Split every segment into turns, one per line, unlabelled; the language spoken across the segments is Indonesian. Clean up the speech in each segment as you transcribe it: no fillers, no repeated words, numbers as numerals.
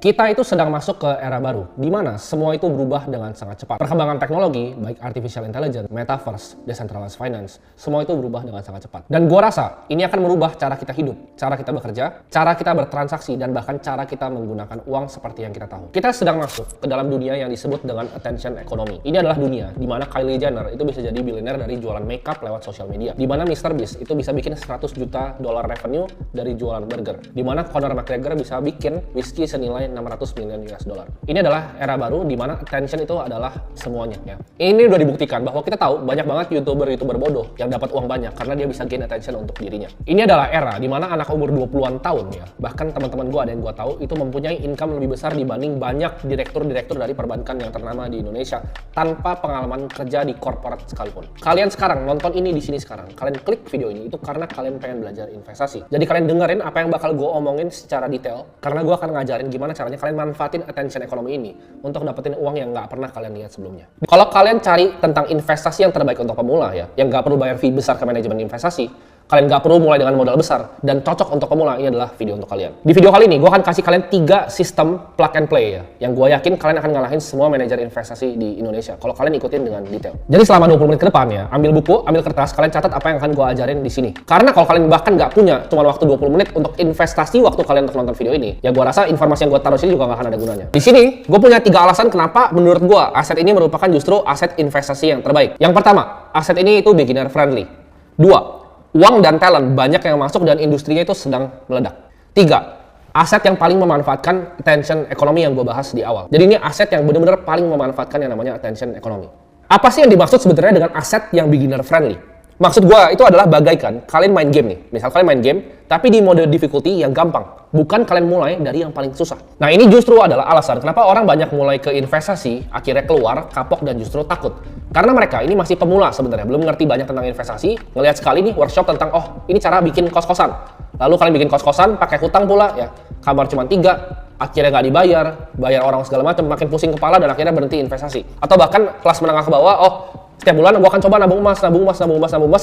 Kita itu sedang masuk ke era baru, di mana semua itu berubah dengan sangat cepat. Perkembangan teknologi, baik artificial intelligence, metaverse, decentralized finance, semua itu berubah dengan sangat cepat. Dan gua rasa ini akan merubah cara kita hidup, cara kita bekerja, cara kita bertransaksi, dan bahkan cara kita menggunakan uang seperti yang kita tahu. Kita sedang masuk ke dalam dunia yang disebut dengan attention economy. Ini adalah dunia di mana Kylie Jenner itu bisa jadi bilioner dari jualan makeup lewat sosial media. Di mana Mr. Beast itu bisa bikin 100 juta dolar revenue dari jualan burger. Di mana Conor McGregor bisa bikin whiskey senilai 600 miliar US dollar. Ini adalah era baru di mana attention itu adalah semuanya ya. Ini udah dibuktikan bahwa kita tahu banyak banget YouTuber bodoh yang dapat uang banyak karena dia bisa gain attention untuk dirinya. Ini adalah era di mana anak umur 20-an tahun ya, bahkan teman-teman gua ada yang gua tahu itu mempunyai income lebih besar dibanding banyak direktur dari perbankan yang ternama di Indonesia tanpa pengalaman kerja di korporat sekalipun. Kalian sekarang nonton ini di sini sekarang, kalian klik video ini itu karena kalian pengen belajar investasi. Jadi kalian dengerin apa yang bakal gua omongin secara detail karena gua akan ngajarin gimana caranya kalian manfaatin attention ekonomi ini untuk dapetin uang yang nggak pernah kalian lihat sebelumnya. Kalau kalian cari tentang investasi yang terbaik untuk pemula ya, yang nggak perlu bayar fee besar ke manajemen investasi, kalian nggak perlu mulai dengan modal besar dan cocok untuk pemula, ini adalah video untuk kalian. Di video kali ini, gue akan kasih kalian 3 sistem plug and play ya, yang gue yakin kalian akan ngalahin semua manajer investasi di Indonesia kalau kalian ikutin dengan detail. Jadi selama 20 menit ke depan ya, ambil buku, ambil kertas, kalian catat apa yang akan gue ajarin di sini. Karena kalau kalian bahkan nggak punya cuma waktu 20 menit untuk investasi waktu kalian untuk nonton video ini, ya gue rasa informasi yang gue taruh sini juga nggak akan ada gunanya. Di sini, gue punya 3 alasan kenapa menurut gue aset ini merupakan justru aset investasi yang terbaik. Yang pertama, aset ini itu beginner friendly. 2, uang dan talent banyak yang masuk dan industrinya itu sedang meledak. 3, aset yang paling memanfaatkan attention ekonomi yang gue bahas di awal. Jadi ini aset yang benar-benar paling memanfaatkan yang namanya attention ekonomi. Apa sih yang dimaksud sebenarnya dengan aset yang beginner friendly? Maksud gue itu adalah bagaikan kalian main game nih. Misal kalian main game, tapi di mode difficulty yang gampang. Bukan kalian mulai dari yang paling susah. Nah ini justru adalah alasan kenapa orang banyak mulai ke investasi, akhirnya keluar, kapok dan justru takut. Karena mereka ini masih pemula sebenarnya, belum ngerti banyak tentang investasi, ngelihat sekali nih workshop tentang, oh ini cara bikin kos-kosan. Lalu kalian bikin kos-kosan, pakai hutang pula ya, kamar cuma 3, akhirnya nggak dibayar, bayar orang segala macam, makin pusing kepala dan akhirnya berhenti investasi. Atau bahkan kelas menengah ke bawah, oh setiap bulan gue akan coba nabung emas,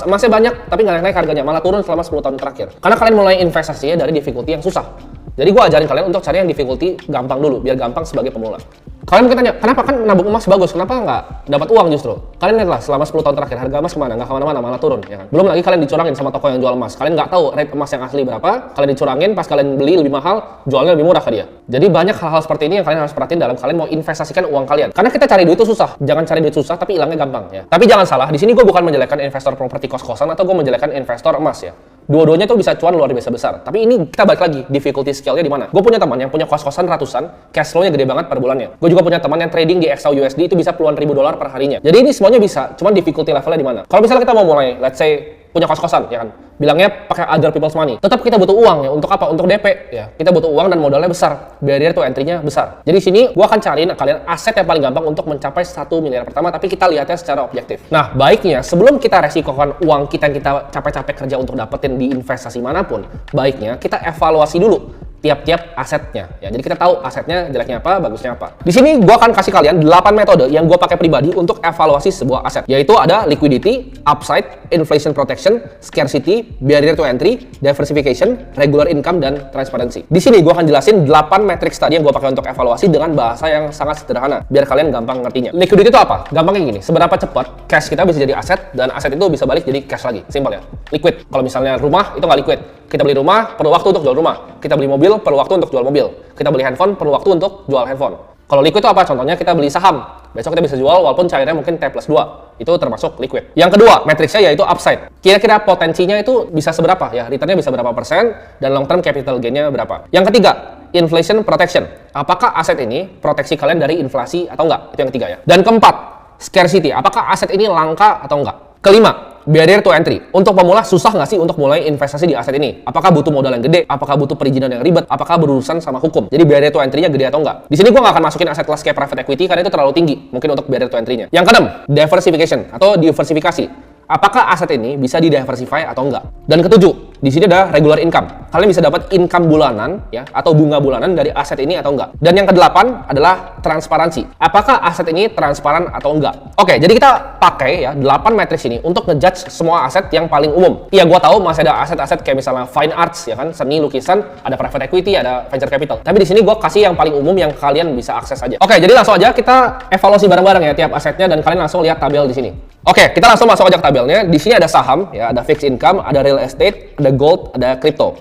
emasnya banyak tapi nggak naik harganya, malah turun selama 10 tahun terakhir. Karena kalian mulai investasinya dari difficulty yang susah. Jadi gue ajarin kalian untuk cari yang difficulty gampang dulu, biar gampang sebagai pemula. Kalian mungkin tanya, kenapa kan nabung emas bagus, kenapa nggak dapat uang justru? Kalian lihatlah selama 10 tahun terakhir harga emas kemana? Nggak kemana-mana, malah turun ya kan? Belum lagi kalian dicurangin sama toko yang jual emas. Kalian nggak tahu rate emas yang asli berapa, kalian dicurangin, pas kalian beli lebih mahal, jualnya lebih murah ke dia. Jadi banyak hal-hal seperti ini yang kalian harus perhatiin dalam kalian mau investasikan uang kalian. Karena kita cari duit itu susah, jangan cari duit susah tapi hilangnya gampang ya. Tapi jangan salah, di sini gue bukan menjelekkan investor properti kos-kosan atau gue menjelekkan investor emas ya. Dua-duanya tuh bisa cuan luar biasa besar. Tapi ini kita balik lagi, difficulty scale-nya di mana? Gue punya teman yang punya kos-kosan ratusan, cash flow-nya gede banget per bulannya. Gue juga punya teman yang trading di XAU USD itu bisa puluhan ribu dolar per harinya. Jadi ini semuanya bisa, cuman difficulty levelnya di mana? Kalau misalnya kita mau mulai, let's say punya kos-kosan ya kan, bilangnya pakai other people's money, tetap kita butuh uang ya. Untuk apa? Untuk DP ya. Kita butuh uang dan modalnya besar, barrier to entry-nya besar. Jadi sini gua akan cariin kalian aset yang paling gampang untuk mencapai 1 miliar pertama, tapi kita lihatnya secara objektif. Nah baiknya sebelum kita resikokan uang kita yang kita capek-capek kerja untuk dapetin di investasi manapun, baiknya kita evaluasi dulu tiap-tiap asetnya ya. Jadi kita tahu asetnya jeleknya apa, bagusnya apa. Di sini gua akan kasih kalian 8 metode yang gua pakai pribadi untuk evaluasi sebuah aset, yaitu ada liquidity, upside, inflation protection, scarcity, barrier to entry, diversification, regular income, dan transparency. Di sini gua akan jelasin 8 matrix tadi yang gua pakai untuk evaluasi dengan bahasa yang sangat sederhana biar kalian gampang ngertinya. Liquidity itu apa? Gampangnya gini, seberapa cepat cash kita bisa jadi aset dan aset itu bisa balik jadi cash lagi. Simpel ya. Liquid. Kalau misalnya rumah itu nggak liquid. Kita beli rumah perlu waktu untuk jual rumah. Kita beli mobil perlu waktu untuk jual mobil. Kita beli handphone perlu waktu untuk jual handphone. Kalau liquid itu apa? Contohnya kita beli saham. Besok kita bisa jual walaupun cairnya mungkin T+2. Itu termasuk liquid. Yang kedua, matriksnya yaitu upside. Kira-kira potensinya itu bisa seberapa ya? Returnnya bisa berapa persen dan long term capital gain-nya berapa. Yang ketiga, inflation protection. Apakah aset ini proteksi kalian dari inflasi atau enggak? Itu yang ketiga ya. Dan keempat, scarcity. Apakah aset ini langka atau enggak? Kelima, barrier to entry. Untuk pemula susah nggak sih untuk mulai investasi di aset ini? Apakah butuh modal yang gede? Apakah butuh perizinan yang ribet? Apakah berurusan sama hukum? Jadi barrier to entry-nya gede atau enggak? Di sini gue nggak akan masukin aset kelas kayak private equity karena itu terlalu tinggi mungkin untuk barrier to entry-nya. Yang keenam, diversification atau diversifikasi. Apakah aset ini bisa didiversify atau enggak? Dan ketujuh, di sini ada regular income. Kalian bisa dapat income bulanan ya atau bunga bulanan dari aset ini atau enggak? Dan yang kedelapan adalah transparansi. Apakah aset ini transparan atau enggak? Oke, jadi kita pakai ya 8 matriks ini untuk ngejudge semua aset yang paling umum. Iya, gua tahu masih ada aset-aset kayak misalnya fine arts ya kan, seni lukisan, ada private equity, ada venture capital. Tapi di sini gua kasih yang paling umum yang kalian bisa akses aja. Oke, jadi langsung aja kita evaluasi bareng-bareng ya tiap asetnya dan kalian langsung lihat tabel di sini. Oke, kita langsung masuk aja ke tabelnya. Di sini ada saham ya, ada fixed income, ada real estate, ada gold, ada crypto.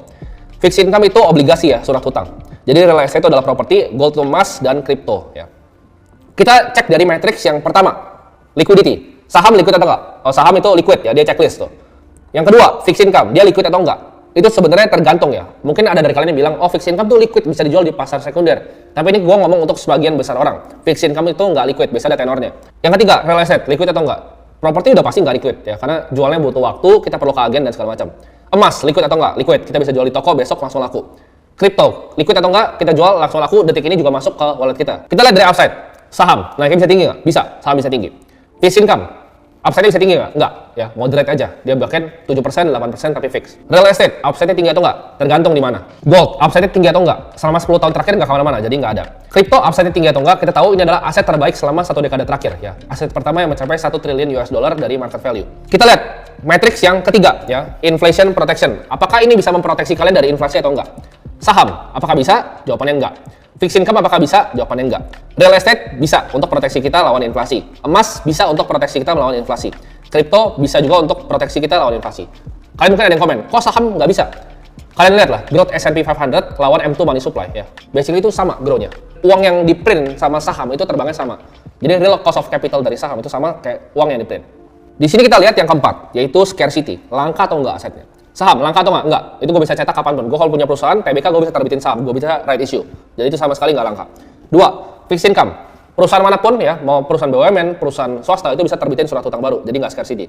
Fixed income itu obligasi ya, surat hutang. Jadi real estate itu adalah properti, gold itu emas, dan kripto ya. Kita cek dari matriks yang pertama, liquidity. Saham liquid atau enggak? Oh, saham itu liquid ya, dia checklist tuh. Yang kedua, fixed income, dia liquid atau enggak? Itu sebenarnya tergantung ya. Mungkin ada dari kalian yang bilang, oh fixed income tuh liquid, bisa dijual di pasar sekunder. Tapi ini gua ngomong untuk sebagian besar orang. Fixed income itu enggak liquid, biasa ada tenornya. Yang ketiga, real estate, liquid atau enggak? Properti udah pasti enggak liquid ya, karena jualnya butuh waktu, kita perlu ke agen dan segala macam. Emas, liquid atau enggak? Liquid, kita bisa jual di toko, besok langsung laku. Crypto, liquid atau enggak, kita jual langsung laku, detik ini juga masuk ke wallet kita. Kita lihat dari upside, saham, naiknya bisa tinggi nggak? Bisa, saham bisa tinggi. Fixed income, upside-nya bisa tinggi nggak? Enggak, ya moderate aja. Dia bahkan 7%, 8% tapi fix. Real estate, upside-nya tinggi atau enggak? Tergantung di mana. Gold, upside-nya tinggi atau enggak? Selama 10 tahun terakhir nggak kemana-mana, jadi nggak ada. Crypto, upside-nya tinggi atau enggak? Kita tahu ini adalah aset terbaik selama 1 dekade terakhir ya. Aset pertama yang mencapai 1 triliun US dollar dari market value. Kita lihat matriks yang ketiga ya, inflation protection. Apakah ini bisa memproteksi kalian dari inflasi atau enggak? Saham, apakah bisa? Jawabannya enggak. Fixed income apakah bisa? Jawabannya enggak. Real estate bisa untuk proteksi kita lawan inflasi. Emas bisa untuk proteksi kita melawan inflasi. Kripto bisa juga untuk proteksi kita lawan inflasi. Kalian mungkin ada yang komen, kok saham nggak bisa? Kalian lihat lah, growth S&P 500 lawan M2 money supply ya. Basically itu sama growth-nya. Uang yang di print sama saham itu terbangnya sama. Jadi real cost of capital dari saham itu sama kayak uang yang di print. Di sini kita lihat yang keempat, yaitu scarcity. Langka atau enggak asetnya? Saham, langka atau enggak? Enggak. Itu gue bisa cetak kapanpun. Gue kalau punya perusahaan, TBK gue bisa terbitin saham. Gue bisa right issue. Jadi itu sama sekali enggak langka. 2. Fixed income. Perusahaan manapun ya, mau perusahaan BUMN, perusahaan swasta, itu bisa terbitin surat hutang baru. Jadi enggak scarcity.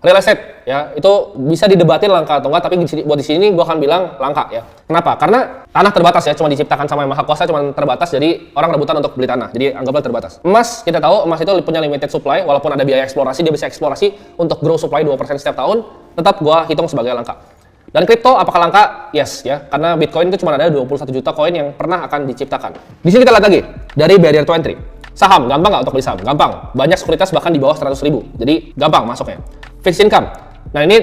Real estate, ya, itu bisa didebatin langka atau enggak, tapi buat di sini gue akan bilang langka ya. Kenapa? Karena tanah terbatas ya, cuma diciptakan sama yang maha kuasa, cuma terbatas, jadi orang rebutan untuk beli tanah. Jadi anggaplah terbatas. Emas, kita tahu emas itu punya limited supply, walaupun ada biaya eksplorasi, dia bisa eksplorasi untuk grow supply 2% setiap tahun, tetap gue hitung sebagai langka. Dan kripto apakah langka? Yes ya, karena Bitcoin itu cuma ada 21 juta koin yang pernah akan diciptakan. Di sini kita lihat lagi dari barrier to entry. Saham, gampang nggak untuk beli saham? Gampang. Banyak sekuritas bahkan di bawah 100.000. Jadi gampang masuknya. Fixed income. Nah ini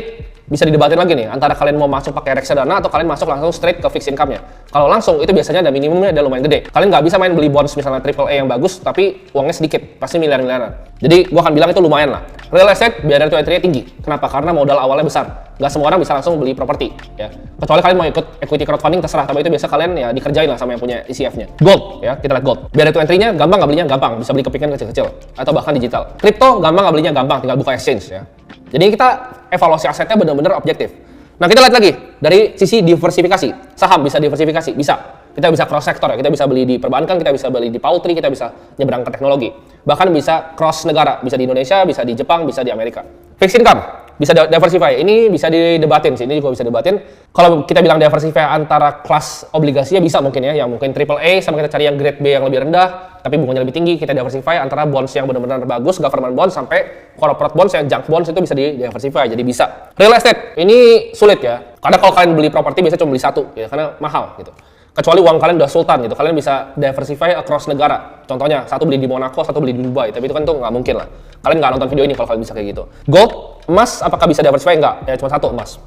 bisa didebatin lagi nih, antara kalian mau masuk pakai reksadana atau kalian masuk langsung straight ke fixed income-nya. Kalau langsung itu biasanya ada minimumnya, ada lumayan gede. Kalian nggak bisa main beli bonds misalnya AAA yang bagus, tapi uangnya sedikit, pasti miliaran-miliaran. Jadi gua akan bilang itu lumayan lah. Real estate, barrier to entry-nya tinggi. Kenapa? Karena modal awalnya besar. Nggak semua orang bisa langsung beli properti. Ya. Kecuali kalian mau ikut equity crowdfunding, terserah. Tapi itu biasa kalian ya dikerjain lah sama yang punya ECF-nya. Gold, ya kita lihat gold. Barrier to entry-nya gampang nggak belinya? Gampang. Bisa beli kepingan kecil-kecil. Atau bahkan digital. Crypto gampang nggak belinya? Gampang. Tinggal buka exchange ya. Jadi kita evaluasi asetnya benar-benar objektif. Nah kita lihat lagi dari sisi diversifikasi. Saham bisa diversifikasi? Bisa. Kita bisa cross sektor ya. Kita bisa beli di perbankan, kita bisa beli di poultry, kita bisa nyebrang ke teknologi. Bahkan bisa cross negara, bisa di Indonesia, bisa di Jepang, bisa di Amerika. Fixed income bisa diversify. Ini bisa didebatin sih. Ini juga bisa debatin. Kalau kita bilang diversify antara kelas obligasinya bisa mungkin ya, yang mungkin AAA sama kita cari yang grade B yang lebih rendah, tapi bunganya lebih tinggi. Kita diversify antara bonds yang benar-benar bagus, government bonds sampai corporate bonds yang junk bonds, itu bisa diversify. Jadi bisa. Real estate ini sulit ya. Karena kalau kalian beli properti biasanya cuma beli satu ya, karena mahal gitu. Kecuali uang kalian udah sultan gitu, kalian bisa diversify across negara. Contohnya, satu beli di Monaco, satu beli di Dubai, tapi itu kan tuh nggak mungkin lah. Kalian nggak nonton video ini kalau kalian bisa kayak gitu. Gold, emas, apakah bisa diversify? Nggak, ya cuma satu emas.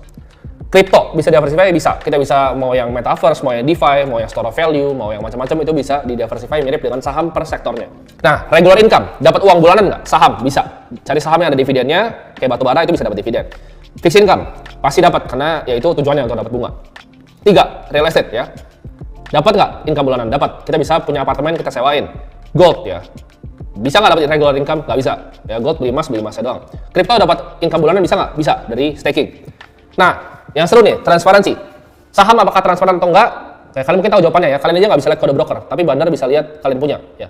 Crypto, bisa diversify? Bisa. Kita bisa mau yang metaverse, mau yang DeFi, mau yang store of value, mau yang macam-macam, itu bisa diversify mirip dengan saham per sektornya. Nah, regular income, dapat uang bulanan nggak? Saham, bisa. Cari saham yang ada dividennya, kayak batu bara itu bisa dapat dividen. Fixed income, pasti dapat, karena ya itu tujuannya untuk dapat bunga. 3, real estate ya. Dapat nggak income bulanan? Dapat. Kita bisa punya apartemen, kita sewain. Gold ya. Bisa nggak dapat regular income? Nggak bisa. Ya gold beli emasnya doang. Crypto dapat income bulanan bisa nggak? Bisa, dari staking. Nah, yang seru nih, transparansi. Saham apakah transparan atau enggak? Ya, kalian mungkin tahu jawabannya ya. Kalian aja nggak bisa lihat kode broker, tapi bandar bisa lihat kalian punya. Ya.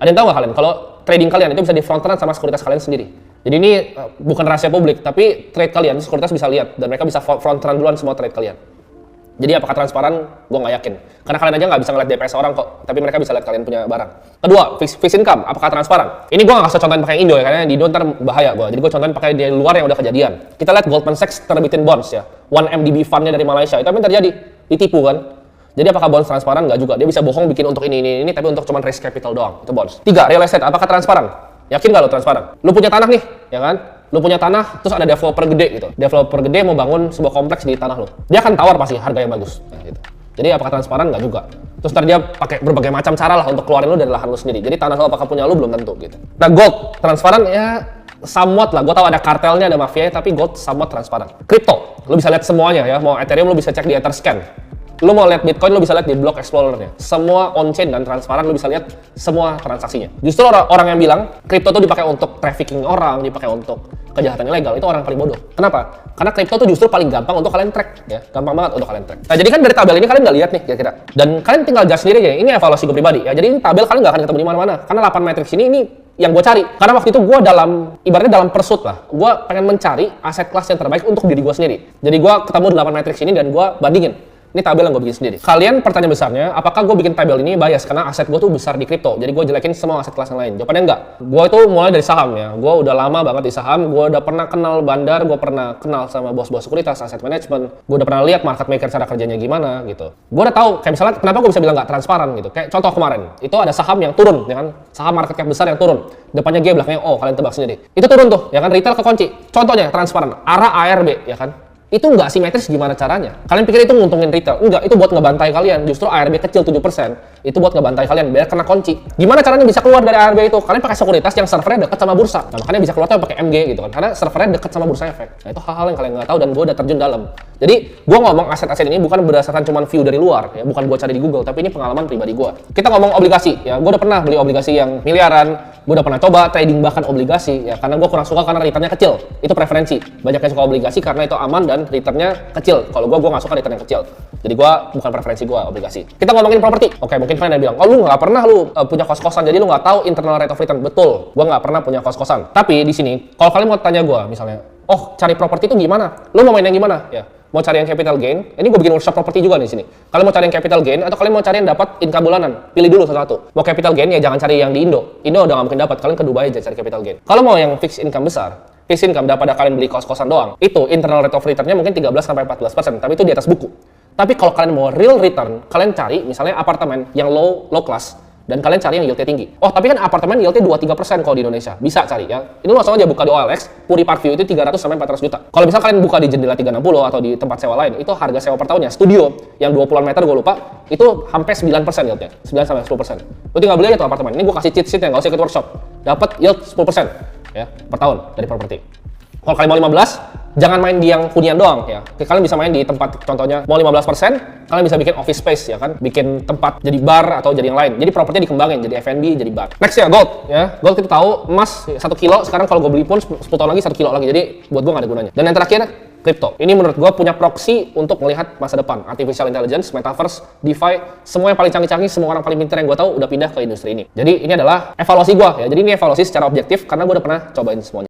Ada yang tahu nggak kalian? Kalau trading kalian itu bisa di front run sama sekuritas kalian sendiri. Jadi ini bukan rahasia publik, tapi trade kalian, sekuritas bisa lihat dan mereka bisa front run duluan semua trade kalian. Jadi apakah transparan? Gue nggak yakin. Karena kalian aja nggak bisa ngeliat DPS orang kok, tapi mereka bisa lihat kalian punya barang. Kedua, fixed income, apakah transparan? Ini gue nggak kasih contohin pakai Indo ya, karena di Indo ntar bahaya gue. Jadi gue contohin pakai di luar yang udah kejadian. Kita lihat Goldman Sachs terbitin bonds ya, 1MDB fund-nya dari Malaysia. Itu apa yang terjadi? Ditipu kan? Jadi apakah bonds transparan? Nggak juga. Dia bisa bohong bikin untuk ini, tapi untuk cuman raise capital doang. Itu bonds. 3, real estate. Apakah transparan? Yakin nggak lo transparan? Lu punya tanah nih, ya kan? Lu punya tanah, terus ada developer gede gitu. Developer gede mau bangun sebuah kompleks di tanah lu. Dia akan tawar pasti harga yang bagus. Nah, gitu. Jadi apakah transparan? Nggak juga. Terus ntar dia pakai berbagai macam cara lah untuk keluarin lu dari lahan lu sendiri. Jadi tanah lu apakah punya lu belum tentu gitu. Nah, gold transparan ya somewhat lah. Gue tahu ada kartelnya, ada mafianya, tapi gold somewhat transparan. Crypto, lu bisa lihat semuanya ya. Mau Ethereum lu bisa cek di Etherscan. Lu mau lihat Bitcoin, lu bisa lihat di Block Explorer-nya. Semua on-chain dan transparan, lu bisa lihat semua transaksinya. Justru orang yang bilang kripto tuh dipakai untuk trafficking orang, dipakai untuk kejahatan ilegal, itu orang paling bodoh. Kenapa? Karena kripto tuh justru paling gampang untuk kalian track, ya. Gampang banget untuk kalian track. Nah, jadi kan dari tabel ini kalian nggak lihat nih kira-kira. Dan kalian tinggal judge sendiri aja. Ini evaluasi gue pribadi, ya. Jadi ini tabel kalian nggak akan ketemu di mana-mana. Karena 8 matrix ini yang gue cari. Karena waktu itu gue ibaratnya dalam pursuit lah. Gue pengen mencari aset kelas yang terbaik untuk diri gue sendiri. Jadi gue ketemu 8 matrix ini dan gue bandingin. Ini tabel yang gue bikin sendiri. Kalian pertanyaan besarnya, apakah gue bikin tabel ini bias? Karena aset gue tuh besar di kripto. Jadi gue jelekin semua aset kelas yang lain. Jawabannya enggak. Gue itu mulai dari saham ya. Gue udah lama banget di saham. Gue udah pernah kenal bandar. Gue pernah kenal sama bos-bos sekuritas, aset management. Gue udah pernah lihat market maker cara kerjanya gimana gitu. Gue udah tahu, kayak misalnya kenapa gue bisa bilang nggak transparan gitu. Kayak contoh kemarin, itu ada saham yang turun, ya kan? Saham market cap besar yang turun. Depannya G, belakangnya O, kalian tebak sendiri. Itu turun tuh, ya kan? Retail kekunci. Contohnya transparan. ARA ARB, ya kan? Itu nggak simetris gimana caranya? Kalian pikir itu nguntungin retail? Enggak, itu buat ngebantai kalian. Justru ARB kecil 7%, itu buat ngebantai kalian biar kena kunci. Gimana caranya bisa keluar dari ARB itu? Kalian pakai sekuritas yang servernya dekat sama bursa. Nah, makanya bisa keluar tuh pakai MG gitu kan. Karena servernya dekat sama bursa efek. Nah, itu hal-hal yang kalian nggak tahu dan gue udah terjun dalam. Jadi, gue ngomong aset-aset ini bukan berdasarkan cuma view dari luar, ya, bukan gue cari di Google, tapi ini pengalaman pribadi gue. Kita ngomong obligasi, ya, gue udah pernah beli obligasi yang miliaran. Gue udah pernah coba trading bahkan obligasi, ya, karena gue kurang suka karena returnnya kecil. Itu preferensi. Banyak yang suka obligasi karena itu aman dan returnnya kecil. Kalau gue nggak suka return yang kecil. Jadi gue bukan preferensi gue obligasi. Kita ngomongin properti. Oke, mungkin kalian yang bilang, oh lu nggak pernah punya kos-kosan, jadi lu nggak tahu internal rate of return. Betul, gue nggak pernah punya kos-kosan. Tapi di sini, kalau kalian mau tanya gue, misalnya, oh cari properti itu gimana? Lu mau main yang gimana? Ya. Mau cari yang capital gain, ini gue bikin workshop properti juga di sini. Kalian mau cari yang capital gain atau kalian mau cari yang dapat income bulanan? Pilih dulu satu-satu. Mau capital gain ya jangan cari yang di Indo. Indo udah nggak mungkin dapat, kalian ke Dubai aja cari capital gain. Kalau mau yang fixed income besar, fixed income daripada kalian beli kos-kosan doang, itu internal rate of return-nya mungkin 13-14%, tapi itu di atas buku. Tapi kalau kalian mau real return, kalian cari misalnya apartemen yang low class, dan kalian cari yang yieldnya tinggi. Oh, tapi kan apartemen yieldnya 2-3% kalau di Indonesia. Bisa cari ya. Ini langsung aja buka di OLX, Puri Park View itu 300-400 juta. Kalau misal kalian buka di Jendela 360 atau di tempat sewa lain, itu harga sewa per tahunnya. Studio yang 20-an meter gue lupa, itu hampir 9% yieldnya. 9-10%. Lu tinggal beli aja tuh apartemen. Ini gue kasih cheat sheet-nya, nggak usah ikut workshop. Dapat yield 10% ya per tahun dari properti. Kalau kalian mau 15, jangan main di yang hunian doang ya. Kalian bisa main di tempat, contohnya mau 15%, kalian bisa bikin office space ya kan, bikin tempat jadi bar atau jadi yang lain. Jadi propertinya dikembangin jadi F&B, jadi bar. Next ya gold ya. Gold kita tahu emas 1 kilo sekarang kalau gue beli pun 10 tahun lagi 1 kilo lagi. Jadi buat gue nggak ada gunanya. Dan yang terakhir kripto. Ini menurut gue punya proxy untuk melihat masa depan. Artificial intelligence, metaverse, DeFi, semua yang paling canggih-canggih, semua orang paling pintar yang gue tahu udah pindah ke industri ini. Jadi ini adalah evaluasi gue ya. Jadi ini evaluasi secara objektif karena gue udah pernah cobain semuanya.